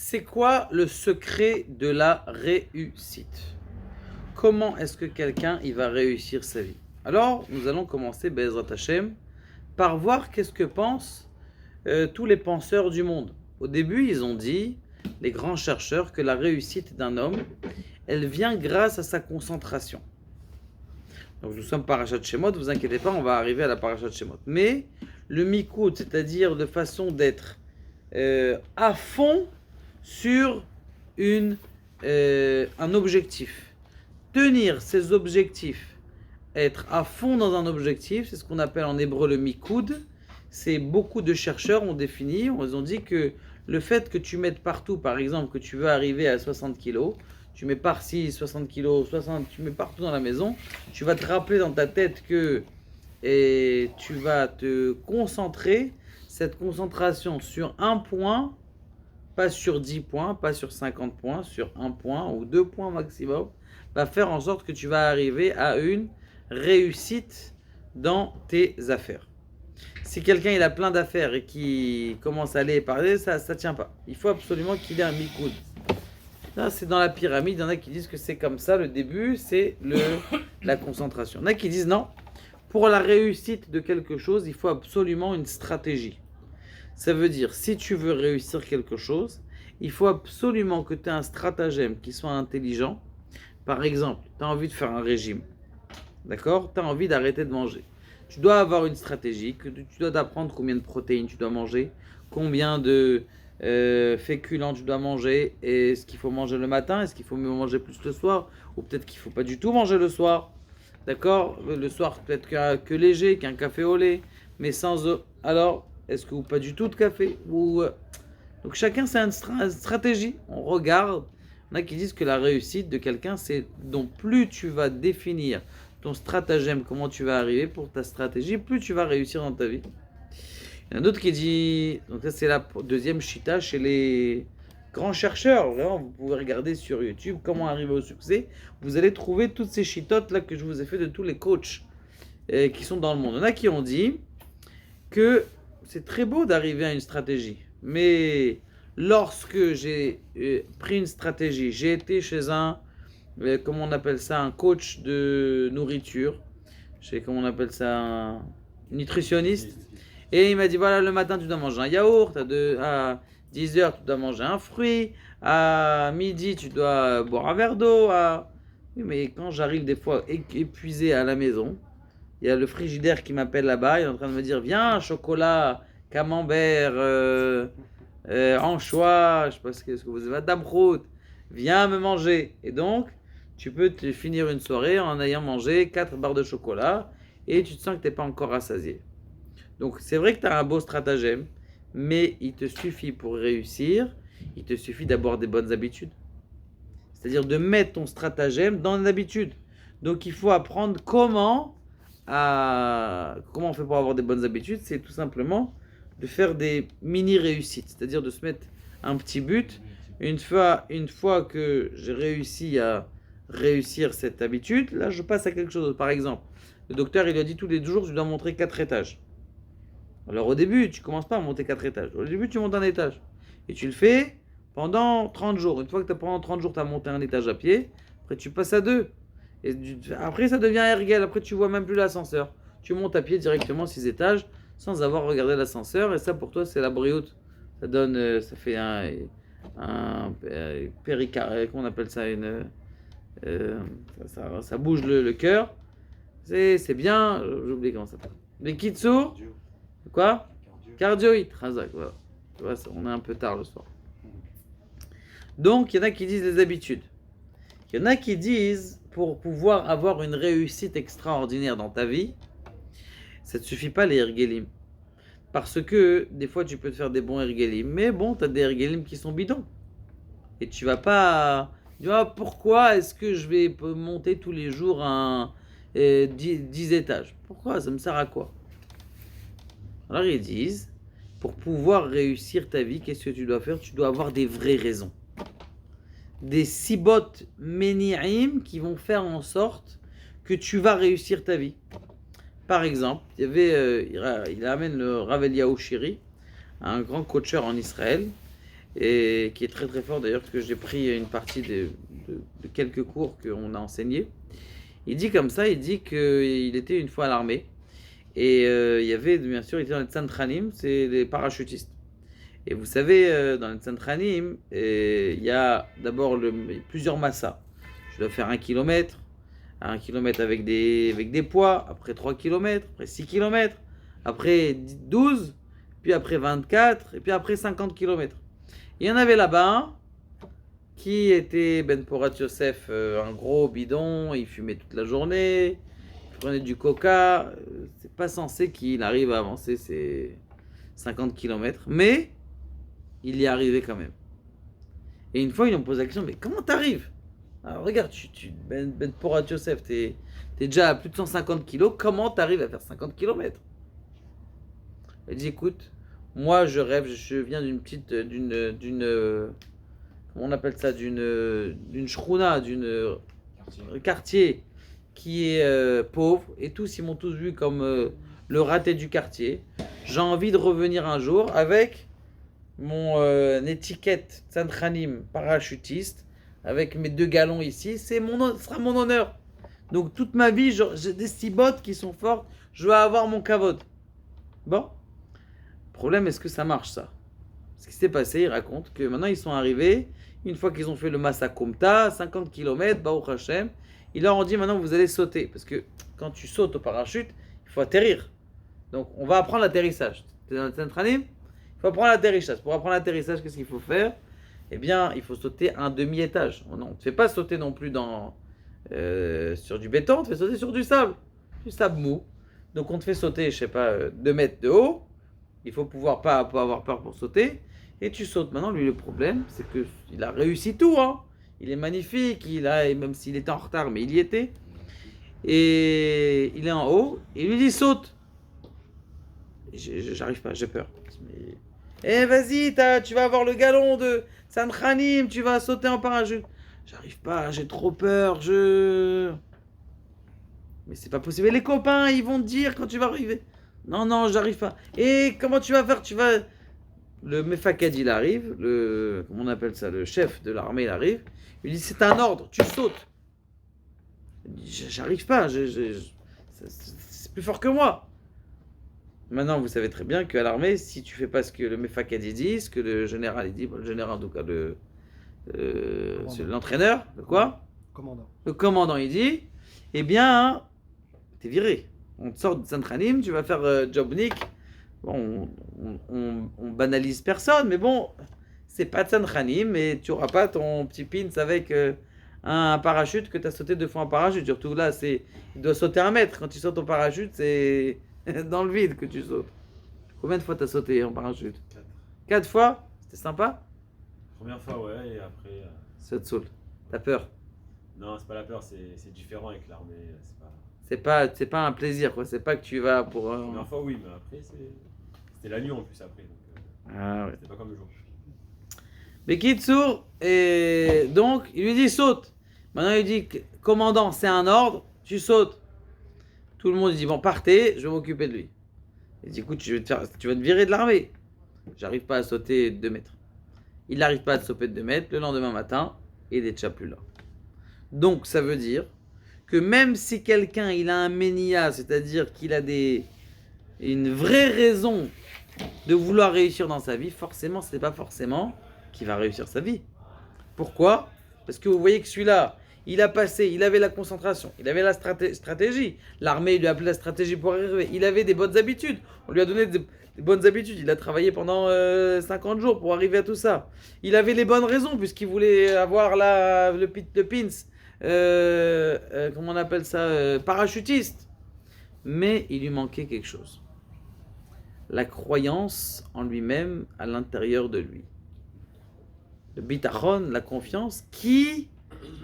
C'est quoi le secret de la réussite? Comment est-ce que quelqu'un il va réussir sa vie? Alors, nous allons commencer, Be'ezrat Hashem, par voir qu'est-ce que pensent tous les penseurs du monde. Au début, ils ont dit, les grands chercheurs, que la réussite d'un homme, elle vient grâce à sa concentration. Donc nous sommes Parashat Shemot, vous inquiétez pas, on va arriver à la Parashat Shemot. Mais le mikoud, c'est-à-dire de façon d'être à fond sur un objectif. Tenir ses objectifs, être à fond dans un objectif, c'est ce qu'on appelle en hébreu le mikoud. C'est beaucoup de chercheurs ont défini, ils ont dit que le fait que tu mettes partout, par exemple, que tu veux arriver à 60 kilos, tu mets par-ci 60 kilos, 60, tu mets partout dans la maison, tu vas te rappeler dans ta tête que et tu vas te concentrer, cette concentration sur un point, pas sur 10 points, pas sur 50 points, sur un point ou 2 points maximum, va faire en sorte que tu vas arriver à une réussite dans tes affaires. Si quelqu'un il a plein d'affaires et qui commence à aller parler, ça tient pas. Il faut absolument qu'il ait un mikoud. Là, c'est dans la pyramide. Il y en a qui disent que c'est comme ça. Le début, c'est la concentration. Il y en a qui disent non. Pour la réussite de quelque chose, il faut absolument une stratégie. Ça veut dire, si tu veux réussir quelque chose, il faut absolument que tu aies un stratagème qui soit intelligent. Par exemple, tu as envie de faire un régime. D'accord? Tu as envie d'arrêter de manger. Tu dois avoir une stratégie, que tu dois apprendre combien de protéines tu dois manger, combien de féculents tu dois manger, et est-ce qu'il faut manger le matin, est-ce qu'il faut manger plus le soir, ou peut-être qu'il ne faut pas du tout manger le soir. D'accord? Le soir, peut-être que léger, qu'un café au lait, mais sans eau. Alors, est-ce que ou pas du tout de café ou, Donc chacun, c'est une stratégie. On regarde. Il y en a qui disent que la réussite de quelqu'un, c'est donc plus tu vas définir ton stratagème, comment tu vas arriver pour ta stratégie, plus tu vas réussir dans ta vie. Il y en a d'autres qui disent, donc ça c'est la deuxième chita chez les grands chercheurs. Vraiment, vous pouvez regarder sur YouTube comment arriver au succès. Vous allez trouver toutes ces chitotes là que je vous ai fait de tous les coachs qui sont dans le monde. Il y en a qui ont dit que c'est très beau d'arriver à une stratégie, mais lorsque j'ai pris une stratégie, j'ai été chez comment on appelle ça, un coach de nourriture, je sais comment on appelle ça, un nutritionniste, et il m'a dit voilà, le matin tu dois manger un yaourt, à 10h tu dois manger un fruit, à midi tu dois boire un verre d'eau. Oui, mais quand j'arrive des fois épuisé à la maison, il y a le frigidaire qui m'appelle là-bas, il est en train de me dire viens, chocolat, camembert, anchois, je sais pas ce que vous avez, damrout, viens me manger. Et donc, tu peux te finir une soirée en ayant mangé 4 barres de chocolat et tu te sens que tu n'es pas encore rassasié. Donc, c'est vrai que tu as un beau stratagème, mais il te suffit pour réussir, il te suffit d'avoir des bonnes habitudes. C'est-à-dire de mettre ton stratagème dans l'habitude. Donc, il faut apprendre comment on fait pour avoir des bonnes habitudes. C'est tout simplement de faire des mini-réussites, c'est-à-dire de se mettre un petit but. Une fois que j'ai réussi à réussir cette habitude, là je passe à quelque chose. Par exemple, le docteur il a dit tous les jours tu dois monter 4 étages. Alors au début tu commences pas à monter 4 étages. Au début tu montes un étage. Et tu le fais pendant 30 jours. Une fois que pendant 30 jours tu as monté un étage à pied, après tu passes à 2. Et après ça devient erguel, après tu vois même plus l'ascenseur. Tu montes à pied directement 6 étages sans avoir regardé l'ascenseur, et ça pour toi c'est la brioute. Ça donne, ça fait un péricardique, comment on appelle ça, ça bouge le cœur. C'est bien, j'oublie comment ça s'appelle. Les kitsour, quoi? Cardioïde, razak, voilà. Tu vois, on est un peu tard le soir. Donc il y en a qui disent les habitudes. Il y en a qui disent pour pouvoir avoir une réussite extraordinaire dans ta vie, ça ne te suffit pas les ergelim. Parce que des fois tu peux te faire des bons ergelim, mais bon, tu as des ergelim qui sont bidons. Et tu vas pas. Tu vois, pourquoi est-ce que je vais monter tous les jours 10 étages? Pourquoi? Ça me sert à quoi? Alors ils disent, pour pouvoir réussir ta vie, qu'est-ce que tu dois faire? Tu dois avoir des vraies raisons. Des sibot meni'im qui vont faire en sorte que tu vas réussir ta vie. Par exemple, il amène le Rav Eliyahu Shiri, un grand coacheur en Israël, et qui est très très fort d'ailleurs, que j'ai pris une partie de quelques cours qu'on a enseignés. Il dit comme ça, il dit qu'il était une fois à l'armée, et il y avait, bien sûr, il était dans les Tsantranim, c'est les parachutistes. Et vous savez, dans les Tsantranim, il y a d'abord plusieurs massas. Je dois faire 1 kilomètre, 1 kilomètre avec des poids, après 3 kilomètres, après 6 kilomètres, après 12, puis après 24, et puis après 50 kilomètres. Il y en avait là-bas un qui était Ben Porat Yosef, un gros bidon, il fumait toute la journée, il prenait du coca, c'est pas censé qu'il arrive à avancer ses 50 kilomètres, mais il y est arrivé quand même. Et une fois, ils lui ont posé la question, mais comment t'arrives? Alors regarde, Ben Porat Yosef, t'es déjà à plus de 150 kilos, comment t'arrives à faire 50 kilomètres? Il dit, écoute, moi je rêve, je viens comment on appelle ça, d'une shrouna, d'une quartier qui est pauvre, et tous ils m'ont tous vu comme le raté du quartier. J'ai envie de revenir un jour avec mon étiquette Tsantranim parachutiste, avec mes 2 galons ici, ce sera mon honneur. Donc toute ma vie, j'ai des cibottes qui sont fortes, je vais avoir mon kavod. Bon, problème, est-ce que ça marche ça? Ce qui s'est passé, il raconte que maintenant ils sont arrivés, une fois qu'ils ont fait le Massa Komta, 50 km, Baruch Hashem, ils leur ont dit maintenant vous allez sauter. Parce que quand tu sautes au parachute, il faut atterrir. Donc on va apprendre l'atterrissage. Tu es dans le Tsantranim? Il faut apprendre l'atterrissage. Pour apprendre l'atterrissage, qu'est-ce qu'il faut faire? Eh bien, il faut sauter un demi-étage. On ne te fait pas sauter non plus sur du béton, on te fait sauter sur du sable mou. Donc on te fait sauter, je sais pas, 2 mètres de haut. Il faut pouvoir pas avoir peur pour sauter. Et tu sautes. Maintenant, lui, le problème, c'est qu'il a réussi tout. Hein. Il est magnifique, même s'il était en retard, mais il y était. Et il est en haut, et il lui dit saute. J'arrive pas, j'ai peur. Eh vas-y, tu vas avoir le galon de Sanchanim, tu vas sauter en parachute. J'arrive pas, j'ai trop peur, Mais c'est pas possible. Et les copains, ils vont te dire quand tu vas arriver. Non, j'arrive pas. Et comment tu vas faire? Le Mefaked, il arrive, comment on appelle ça, le chef de l'armée, il arrive. Il dit, c'est un ordre, tu sautes. Il dit, j'arrive pas, c'est plus fort que moi. Maintenant, vous savez très bien qu'à l'armée, si tu fais pas ce que le Mefaked dit, ce que le général il dit, le général en tout cas, c'est l'entraîneur, le commandant il dit, eh bien, t'es viré. On te sort de Santranim, tu vas faire Jobnik. Bon, on banalise personne, mais bon, c'est pas de Santranim, mais tu auras pas ton petit pins avec un parachute que tu as sauté 2 fois en parachute. Surtout là, il doit sauter 1 mètre. Quand tu sautes en parachute, c'est dans le vide que tu sautes. Combien de fois tu as sauté en parachute? 4. 4 fois? C'était sympa? Première fois, ouais, et après. Ça te saoule. T'as peur? Non, c'est pas la peur, c'est différent avec l'armée. C'est pas un plaisir, quoi. C'est pas que tu vas pour. La première fois, oui, mais après, c'était la nuit en plus après. Donc, Ah ouais. c'était pas comme le jour. Mais Kitsour, et donc, il lui dit saute. Maintenant, il dit commandant, c'est un ordre, tu sautes. Tout le monde dit bon, partez, je vais m'occuper de lui. Il dit écoute, tu vas te virer de l'armée. J'arrive pas à sauter 2 mètres. Il n'arrive pas à sauter de 2 mètres. Le lendemain matin, il est déjà plus là. Donc, ça veut dire que même si quelqu'un il a un ménia, c'est-à-dire qu'il a une vraie raison de vouloir réussir dans sa vie, forcément, ce n'est pas forcément qu'il va réussir sa vie. Pourquoi? Parce que vous voyez que celui-là, il avait la concentration, il avait la stratégie. L'armée lui a appelé la stratégie pour arriver. Il avait des bonnes habitudes. On lui a donné des bonnes habitudes. Il a travaillé pendant 50 jours pour arriver à tout ça. Il avait les bonnes raisons puisqu'il voulait avoir le pins. Comment on appelle ça, parachutiste. Mais il lui manquait quelque chose. La croyance en lui-même à l'intérieur de lui. Le bitachon, la confiance, qui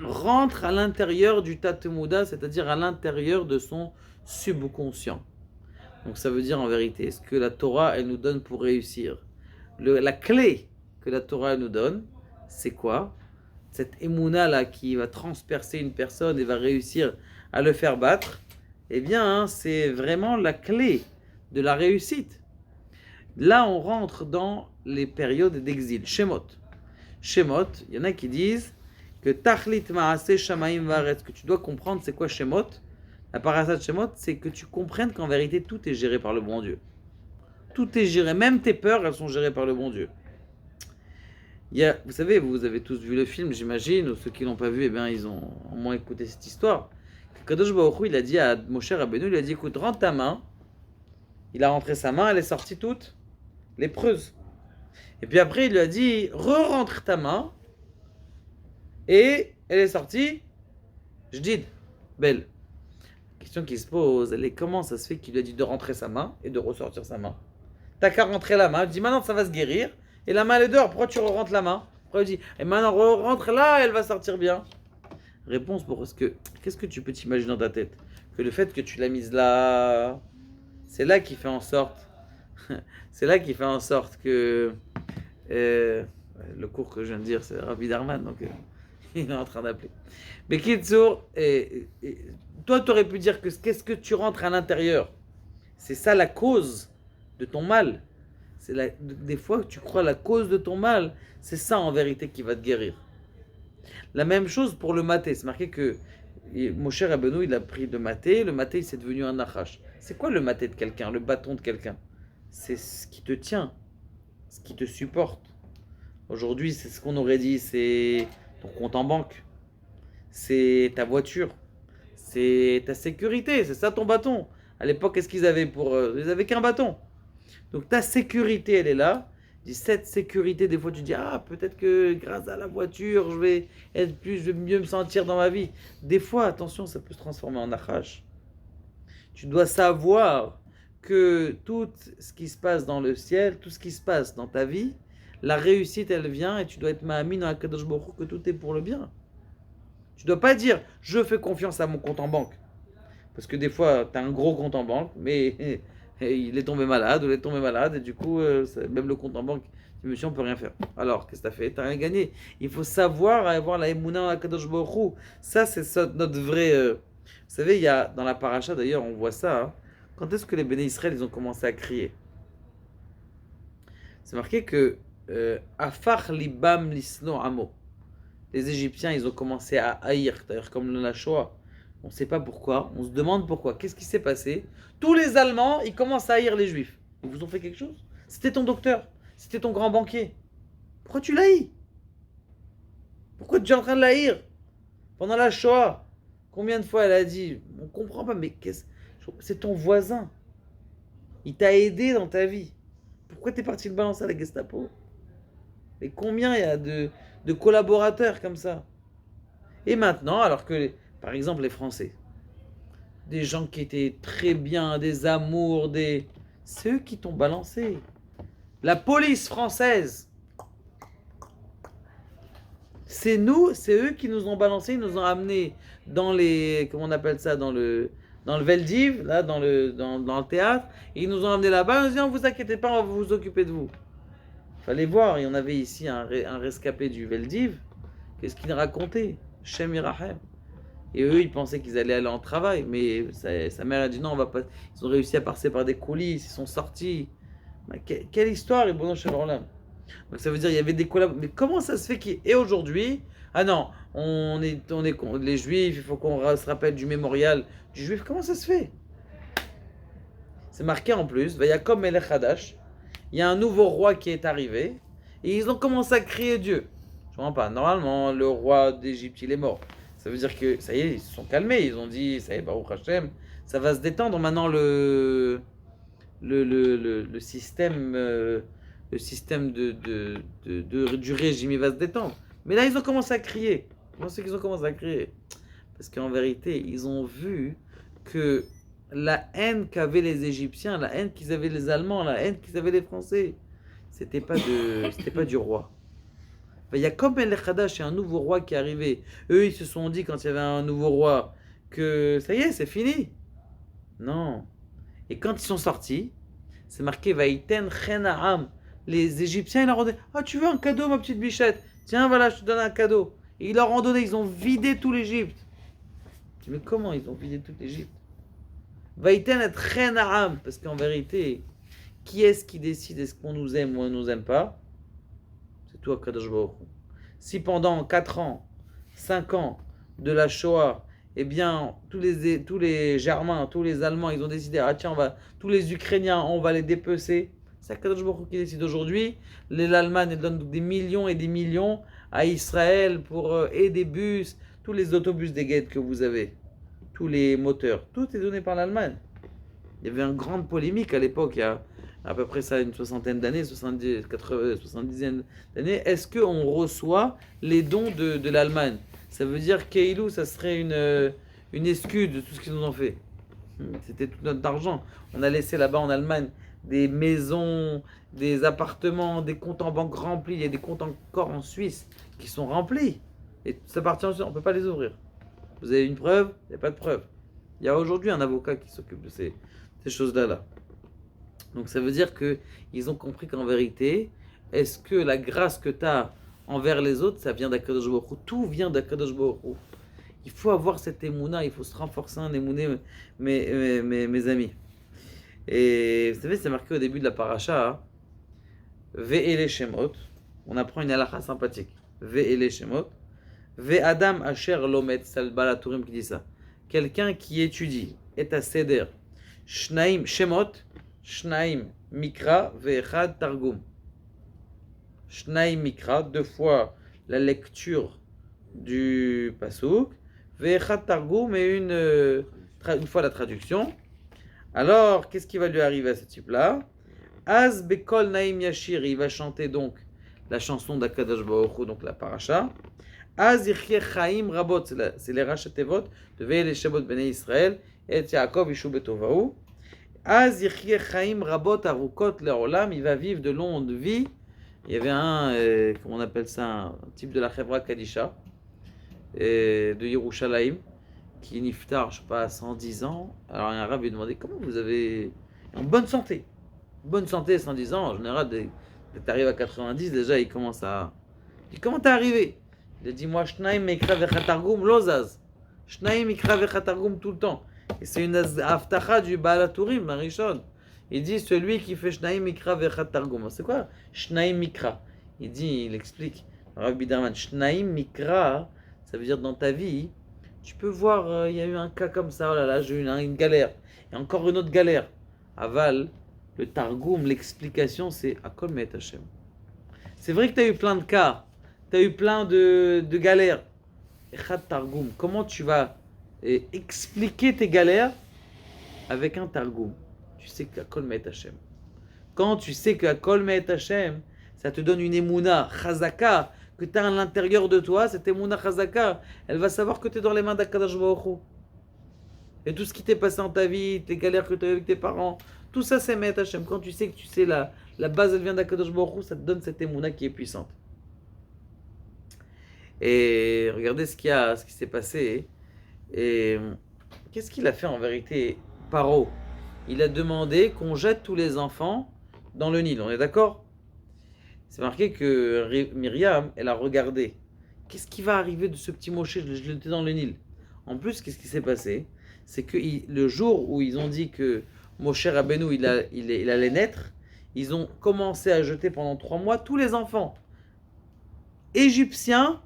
rentre à l'intérieur du Tatemuda, c'est-à-dire à l'intérieur de son subconscient. Donc ça veut dire en vérité, ce que la Torah elle nous donne pour réussir. La clé que la Torah elle nous donne, c'est quoi? Cette émouna là qui va transpercer une personne et va réussir à le faire battre, eh bien c'est vraiment la clé de la réussite. Là on rentre dans les périodes d'exil. Shemot. Shemot, il y en a qui disent que Tachlit Maaseh Shamaim Varetz, que tu dois comprendre c'est quoi Shemot. La parasha de Shemot, c'est que tu comprennes qu'en vérité tout est géré par le bon Dieu. Tout est géré, même tes peurs, elles sont gérées par le bon Dieu. Vous savez, vous avez tous vu le film, j'imagine, ou ceux qui l'ont pas vu, eh bien, ils ont au moins écouté cette histoire. Kadosh Baruch Hu, il a dit à Moshe Rabbeinu, il a dit, écoute, rentre ta main. Il a rentré sa main, elle est sortie toute lépreuse. Et puis après, il lui a dit, re-rentre ta main. Et elle est sortie, je dis, belle. La question qui se pose, elle est comment ça se fait qu'il lui a dit de rentrer sa main et de ressortir sa main. T'as qu'à rentrer la main, il dit maintenant ça va se guérir. Et la main elle est dehors, pourquoi tu rentres la main? Pourquoi il dit, et maintenant rentre là, elle va sortir bien. Réponse parce que, qu'est-ce que tu peux t'imaginer dans ta tête? Que le fait que tu l'as mise là, c'est là qui fait en sorte, que le cours que je viens de dire, c'est Rabbi Darman, donc il est en train d'appeler. Mais Kitsour, toi tu aurais pu dire que qu'est-ce que tu rentres à l'intérieur? C'est ça la cause de ton mal. Des fois que tu crois la cause de ton mal, c'est ça en vérité qui va te guérir. La même chose pour le maté. C'est marqué que Moshe Rabbeinu, il a pris le maté il s'est devenu un nachash. C'est quoi le maté de quelqu'un, le bâton de quelqu'un? C'est ce qui te tient, ce qui te supporte. Aujourd'hui, c'est ce qu'on aurait dit, c'est ton compte en banque, c'est ta voiture, c'est ta sécurité, c'est ça ton bâton. À l'époque, qu'est-ce qu'ils avaient ils avaient qu'un bâton. Donc ta sécurité, elle est là. Cette sécurité, des fois tu dis, ah, peut-être que grâce à la voiture, je vais mieux me sentir dans ma vie. Des fois, attention, ça peut se transformer en nachash. Tu dois savoir que tout ce qui se passe dans le ciel, tout ce qui se passe dans ta vie, la réussite, elle vient et tu dois être ma'amin dans Akadosh Baruch Hu que tout est pour le bien. Tu ne dois pas dire, je fais confiance à mon compte en banque. Parce que des fois, tu as un gros compte en banque, mais il est tombé malade, ou il est tombé malade, et du coup, même le compte en banque, monsieur, on ne peut rien faire. Alors, qu'est-ce que tu as fait? Tu n'as rien gagné. Il faut savoir avoir la émouna à Kadosh Baruch Hu. Ça, c'est notre vrai... Vous savez, il y a, dans la paracha, d'ailleurs, on voit ça. Hein. Quand est-ce que les béné Israël, ils ont commencé à crier? C'est marqué que Afar libam lisno amo. Les Égyptiens, ils ont commencé à haïr, d'ailleurs, comme la Shoah. On ne sait pas pourquoi, on se demande pourquoi. Qu'est-ce qui s'est passé? Tous les Allemands, ils commencent à haïr les Juifs. Ils vous ont fait quelque chose? C'était ton docteur, c'était ton grand banquier. Pourquoi tu l'haïs? Pourquoi tu es en train de l'haïr? Pendant la Shoah, combien de fois elle a dit, on ne comprend pas, mais c'est ton voisin. Il t'a aidé dans ta vie. Pourquoi tu es parti le balancer à la Gestapo? Et combien il y a de collaborateurs comme ça? Et maintenant, alors que... Par exemple, les Français. Des gens qui étaient très bien, des amours, c'est eux qui t'ont balancé. La police française. C'est eux qui nous ont balancé, ils nous ont amenés dans les... Comment on appelle ça? Dans le Veldiv, là, dans le théâtre. Et ils nous ont amenés là-bas, ils nous ont dit, ne vous inquiétez pas, on va vous occuper de vous. Fallait voir, il y en avait ici un rescapé du Veldiv. Qu'est-ce qu'il racontait? Shem Yirahem. Et eux, ils pensaient qu'ils allaient aller en travail, mais sa mère a dit non, on va pas. Ils ont réussi à passer par des coulisses, ils sont sortis. Mais quelle histoire, et bon chez là. Donc ça veut dire il y avait des collabs. Mais comment ça se fait et aujourd'hui, ah non, on est les Juifs, il faut qu'on se rappelle du mémorial du Juif. Comment ça se fait? C'est marqué en plus, Vayakom Melech Hadash. Il y a un nouveau roi qui est arrivé, et ils ont commencé à crier Dieu. Je comprends pas. Normalement, le roi d'Égypte, il est mort. Ça veut dire que, ça y est, ils se sont calmés. Ils ont dit, ça y est, Baruch Hashem, ça va se détendre. Maintenant, le système, du régime, il va se détendre. Mais là, ils ont commencé à crier. Comment c'est qu'ils ont commencé à crier? Parce qu'en vérité, ils ont vu que la haine qu'avaient les Égyptiens, la haine qu'ils avaient les Allemands, la haine qu'ils avaient les Français, c'était pas du roi. Il y a comme El Khadash, il y a un nouveau roi qui est arrivé. Eux, ils se sont dit quand il y avait un nouveau roi que ça y est, c'est fini. Non. Et quand ils sont sortis, c'est marqué Vaïten Chenaam. Les Égyptiens, ils leur ont dit, ah, tu veux un cadeau, ma petite bichette? Tiens, voilà, je te donne un cadeau. Et ils leur ont donné, ils ont vidé tout l'Égypte. Je dis, mais comment ils ont vidé toute l'Égypte? Vaïten et Chenaam. Parce qu'en vérité, Qui est-ce qui décide est-ce qu'on nous aime ou on ne nous aime pas? C'est tout Akadosh Baruch Hu. Si pendant 4 ans, 5 ans de la Shoah, eh bien, tous les Germains, tous les Allemands, ils ont décidé, ah tiens, tous les Ukrainiens, on va les dépecer. C'est Akadosh Baruch Hu qui décide aujourd'hui. L'Allemagne donne des millions et des millions à Israël pour et des bus, tous les autobus des guettes que vous avez, tous les moteurs, tout est donné par l'Allemagne. Il y avait une grande polémique à l'époque, il y a à peu près ça une soixantaine d'années, 70, 80, 70 d'années. Est-ce qu'on reçoit les dons de l'Allemagne? Ça veut dire qu'Eilou, ça serait une excuse de tout ce qu'ils nous ont fait. C'était tout notre argent. On a laissé là-bas en Allemagne des maisons, des appartements, des comptes en banque remplis. Il y a des comptes encore en Suisse qui sont remplis. Et ça appartient, on ne peut pas les ouvrir. Vous avez une preuve? Il n'y a pas de preuve. Il y a aujourd'hui un avocat qui s'occupe de ces choses-là. Là. Donc ça veut dire qu'ils ont compris qu'en vérité, est-ce que la grâce que tu as envers les autres, ça vient d'Akadosh Baruch Hu? Tout vient d'Akadosh Baruch Hu. Il faut avoir cette émouna, il faut se renforcer en émouné, mes amis. Et vous savez, c'est marqué au début de la paracha, Ve'ele Shemot. On apprend une halakha sympathique. Ve'ele Shemot. Ve'adam Asher Lomet, c'est le Balatourim qui dit ça. Quelqu'un qui étudie, est à Seder. Shnaim Shemot, Shnaim Mikra, Ve'echad Targum. Shnaim Mikra, 2 fois la lecture du Pasuk. Ve'echad Targum et une fois la traduction. Alors, qu'est-ce qui va lui arriver à ce type-là? Az Bekol Naim Yashir, il va chanter donc la chanson d'Akadosh Baruch Hu, donc la paracha. Az Yichyeh Chaim Rabot, c'est les Rachatevot de Ve'ele Shemot Bnei Israël, et Yaakov Yishu Betovahu. Az Yichyeh Chaim Rabot Arukot Leolam, il va vivre de longues vies. Il y avait comment on appelle ça, un type de la Chevra Kadisha, de Yerushalayim, qui niftar, je sais pas, à 110 ans. Alors un arabe lui demandait comment vous avez en bonne santé. Bonne santé, 110 ans, en général, dès que tu arrives à 90, déjà il commence à. Il dit comment t'es arrivé? Il a dit moi, Shnaim Mikra Vechatargum Lozaz. Shnaim Mikra Vechatargum tout le temps. Et c'est une aftacha du Balatourim, Marishon. Il dit celui qui fait Shnaim Mikra Vechatargum. C'est quoi Shnaim Mikra? Il explique, Rabbi Biderman, Shnaim Mikra, ça veut dire dans ta vie, tu peux voir, il y a eu un cas comme ça, oh là là, j'ai eu une galère. Et encore une autre galère. Aval, le Targum, l'explication, c'est Akol Me'et Hashem. C'est vrai que tu as eu plein de cas, tu as eu plein de galères. Echad Targum, comment tu vas expliquer tes galères avec un Targum? Tu sais qu'Akol Me'et Hashem. Quand tu sais qu'Akol Me'et Hashem, ça te donne une émouna, chazaka, que tu as à l'intérieur de toi, cette émouna chazaka, elle va savoir que tu es dans les mains d'Akadosh Baruch Hu. Et tout ce qui t'est passé dans ta vie, tes galères que tu as eues avec tes parents, tout ça c'est Me'et Hashem. Quand tu sais que tu sais la base elle vient d'Akadosh Baruch Hu, ça te donne cette émouna qui est puissante. Et regardez ce qui s'est passé. Et qu'est-ce qu'il a fait en vérité, Paro? Il a demandé qu'on jette tous les enfants dans le Nil, on est d'accord? C'est marqué que Myriam, elle a regardé. Qu'est-ce qui va arriver de ce petit Moshe? Je l'ai jeté dans le Nil. En plus, qu'est-ce qui s'est passé? C'est que le jour où ils ont dit que Moshe Rabbeinu il allait naître, ils ont commencé à jeter pendant 3 mois tous les enfants, égyptiens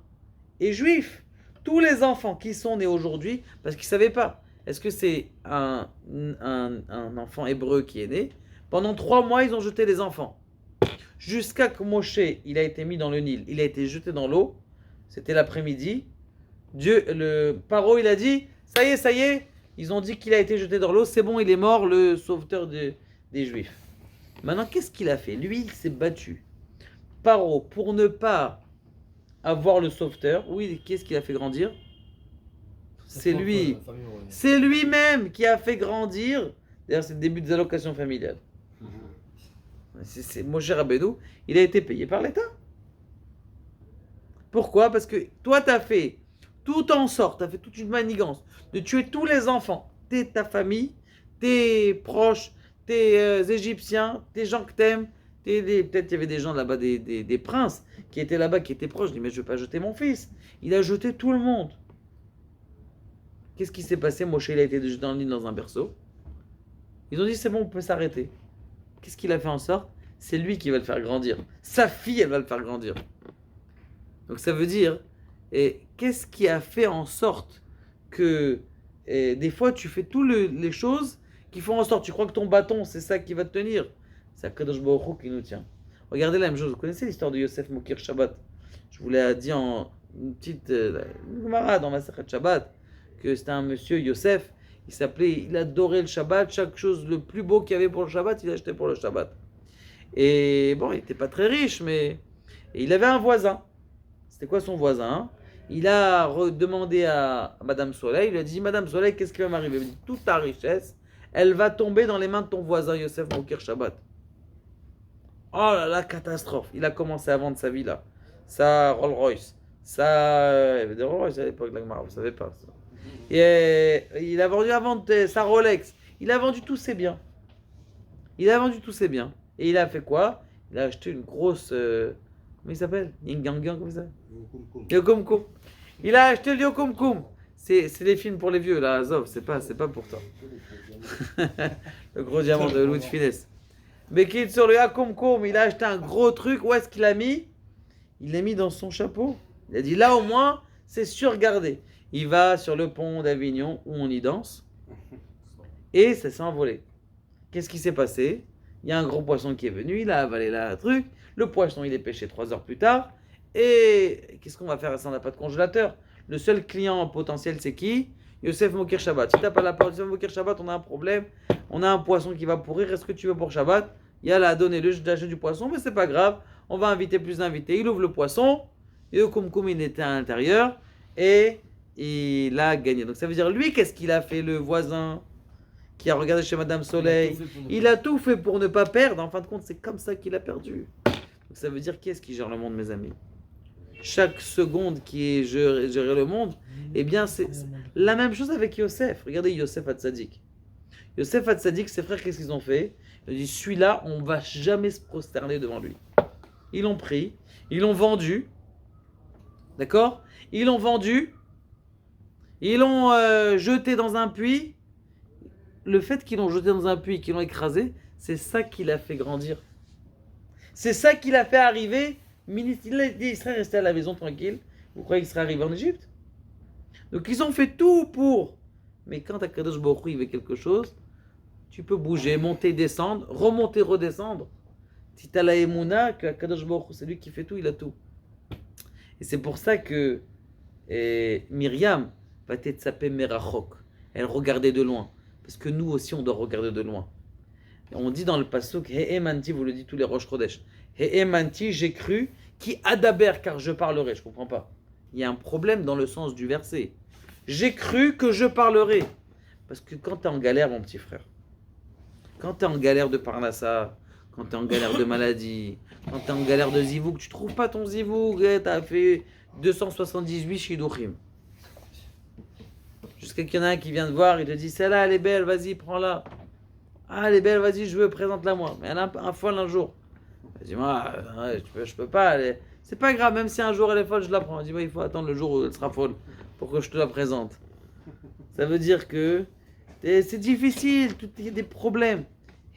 et juifs. Tous les enfants qui sont nés aujourd'hui, parce qu'ils ne savaient pas. Est-ce que c'est un enfant hébreu qui est né? Pendant 3 mois, ils ont jeté les enfants. Jusqu'à que Moshe, il a été mis dans le Nil, il a été jeté dans l'eau. C'était l'après-midi. Le Paro, il a dit, ça y est, ils ont dit qu'il a été jeté dans l'eau, c'est bon, il est mort, le sauveteur des Juifs. Maintenant, qu'est-ce qu'il a fait? Lui, il s'est battu. Paro, pour ne pas avoir le sauveteur, oui, qu'est-ce qu'il a fait grandir? C'est lui. C'est lui-même qui a fait grandir. D'ailleurs, c'est le début des allocations familiales. C'est Moshe Rabbeinu, il a été payé par l'État. Pourquoi? Parce que toi, tu as fait tout en sorte, tu as fait toute une manigance de tuer tous les enfants, ta famille, tes proches, tes Égyptiens, tes gens que tu aimes. Peut-être qu'il y avait des gens là-bas, des princes qui étaient là-bas, qui étaient proches. Je dis, mais je ne vais pas jeter mon fils. Il a jeté tout le monde. Qu'est-ce qui s'est passé? Moshe, il a été jeté dans le Nil dans un berceau. Ils ont dit, c'est bon, on peut s'arrêter. qu'est-ce qu'il a fait en sorte? C'est lui qui va le faire grandir. Sa fille, elle va le faire grandir. Donc ça veut dire, et qu'est-ce qui a fait en sorte que des fois tu fais toutes les choses qui font en sorte, tu crois que ton bâton c'est ça qui va te tenir? C'est Akadosh Baruch Hu qui nous tient. Regardez la même chose, vous connaissez l'histoire de Yosef Mokir Shabbat? Je vous l'ai dit en une petite Gemara dans Masechet Shabbat, que c'était un monsieur Yosef, il adorait le Shabbat, chaque chose le plus beau qu'il y avait pour le Shabbat, il achetait pour le Shabbat. Et bon, il n'était pas très riche, mais et il avait un voisin. C'était quoi son voisin? Il a demandé à Madame Soleil, il lui a dit, Madame Soleil, qu'est-ce qui va m'arriver? Il lui a dit, toute ta richesse, elle va tomber dans les mains de ton voisin Yosef Mokir Shabbat. Oh là là, catastrophe. Il a commencé à vendre sa villa, sa Rolls Royce, il y avait des Rolls Royce à l'époque de la Gemara, vous savez pas ça. Et il a vendu sa Rolex, il a vendu tous ses biens. Et il a fait quoi? Il a acheté une grosse... comment il s'appelle? Yingangang, comment il s'appelle? Yokumkum. Il a acheté le Yokumkum. C'est des films pour les vieux, là, Azov, c'est pas pour toi. Le gros diamant de Louis de Finesse. Mais qui est sur le Yokumkum, il a acheté un gros truc, où est-ce qu'il l'a mis? Il l'a mis dans son chapeau. Il a dit, là au moins, c'est surgardé. Il va sur le pont d'Avignon, où on y danse, et ça s'est envolé. Qu'est-ce qui s'est passé? Il y a un gros poisson qui est venu, il a avalé le truc. Le poisson, il est pêché 3 heures plus tard. Et qu'est-ce qu'on va faire si on n'a pas de congélateur? Le seul client potentiel, c'est qui? Yosef Mokir Shabbat. Si tu n'as pas la porte Yosef Mokir Shabbat, on a un problème. On a un poisson qui va pourrir. Est-ce que tu veux pour Shabbat? Yalla, donnez-le, j'achète du poisson, mais c'est pas grave. On va inviter plus d'invités. Il ouvre le poisson. Et le Kumkum, il était à l'intérieur. Et il a gagné. Donc ça veut dire, lui, qu'est-ce qu'il a fait, le voisin qui a regardé chez Madame Soleil? Il a tout fait pour ne pas perdre. En fin de compte, c'est comme ça qu'il a perdu. Donc ça veut dire, qui est-ce qui gère le monde, mes amis? Chaque seconde qui est gérer le monde, eh bien, c'est la même chose avec Yosef. Regardez Yosef Hatzadik. Yosef Hatzadik, ses frères, qu'est-ce qu'ils ont fait? Ils ont dit, celui-là, on ne va jamais se prosterner devant lui. Ils l'ont pris, ils l'ont vendu. D'accord? Ils l'ont vendu. Ils l'ont jeté dans un puits. Le fait qu'ils l'ont jeté dans un puits, qu'ils l'ont écrasé, c'est ça qui l'a fait grandir. C'est ça qui l'a fait arriver. Il serait resté à la maison tranquille. Vous croyez qu'il serait arrivé en Égypte? Donc ils ont fait tout pour. Mais quand Akadosh Baruch Hu il veut quelque chose, tu peux bouger, monter, descendre, remonter, redescendre. Si tu as la Emouna, que Akadosh Baruch Hu, c'est lui qui fait tout, il a tout. Et c'est pour ça que Myriam va être sapée Merachok. Elle regardait de loin. Parce que nous aussi, on doit regarder de loin. Et on dit dans le pasuk, He'emanti, vous le dites tous les Rosh Chodesh. He'emanti, j'ai cru, qui adaber, car je parlerai. Je ne comprends pas. Il y a un problème dans le sens du verset. J'ai cru que je parlerai. Parce que quand tu es en galère, mon petit frère, quand tu es en galère de parnassa, quand tu es en galère de maladie, quand tu es en galère de zivouk, tu ne trouves pas ton zivouk, tu as fait 278 shiduchim. Jusqu'à qu'il y en a un qui vient te voir, il te dit, celle-là, elle est belle, vas-y, prends-la. Ah, elle est belle, vas-y, je veux, présente-la moi. Mais elle a un folle un jour. Dis-moi, je peux pas. C'est pas grave, même si un jour elle est folle, je la prends. Dis-moi, il faut attendre le jour où elle sera folle pour que je te la présente. Ça veut dire que c'est difficile, il y a des problèmes.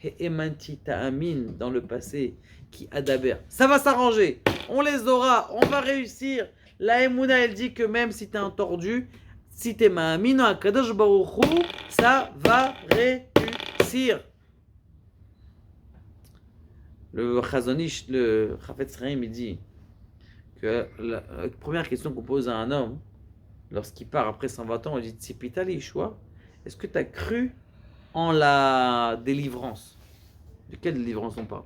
Et Emanti ta'amin dans le passé qui adaber. Ça va s'arranger. On les aura, on va réussir. La Emouna, elle dit que même si t'es un tordu, si t'es ma'amin à Kadosh Baruch Hu, ça va réussir. Le Chazonish, le Chafetz Chaim, il dit que la première question qu'on pose à un homme, lorsqu'il part après 120 ans, on dit Tzipita Yeshua, est-ce que tu as cru en la délivrance? De quelle délivrance on parle?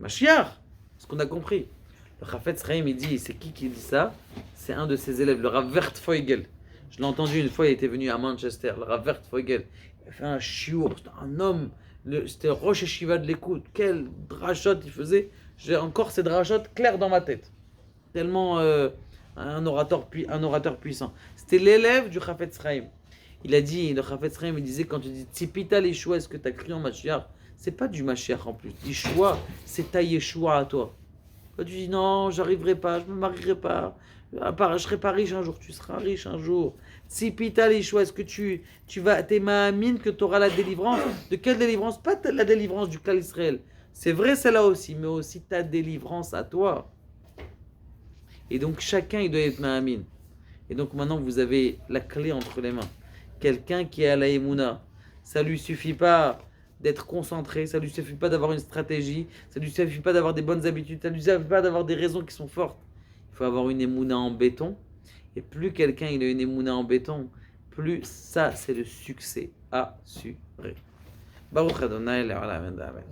Mashiach, ce qu'on a compris. Le Chafetz Chaim, il dit, c'est qui dit ça? C'est un de ses élèves, le Rav Wertfeugel. Je l'ai entendu une fois, il était venu à Manchester, le Rav Wertfeugel. Il a fait un chiour, c'était un homme. C'était Rosh Yeshiva de l'écoute. Quel drachot il faisait. J'ai encore ces drachots clairs dans ma tête. Tellement un orateur puissant. C'était l'élève du Chafetz Chaim. Il a dit, le Chafetz Chaim, il disait, quand tu dis Tzipita Yeshua, est-ce que tu as crié en Mashiach? C'est pas du Mashiach en plus. Yeshua, c'est ta Yeshua à toi. Toi, tu dis non, j'arriverai pas, je me marierai pas. Je serai pas riche un jour, tu seras riche un jour. Si pita les choix, est-ce que tu vas, t'es ma'amine que tu auras la délivrance? De quelle délivrance? Pas la délivrance du clan Israël. C'est vrai celle-là aussi, mais aussi ta délivrance à toi. Et donc chacun il doit être ma'amine. Et donc maintenant vous avez la clé entre les mains. Quelqu'un qui est à la Emouna, ça lui suffit pas d'être concentré, ça lui suffit pas d'avoir une stratégie, ça lui suffit pas d'avoir des bonnes habitudes, ça lui suffit pas d'avoir des raisons qui sont fortes. Il faut avoir une Emouna en béton. Et plus quelqu'un il a une Emouna en béton, plus ça c'est le succès assuré. Baruch Adonai, Le'olam, Amen.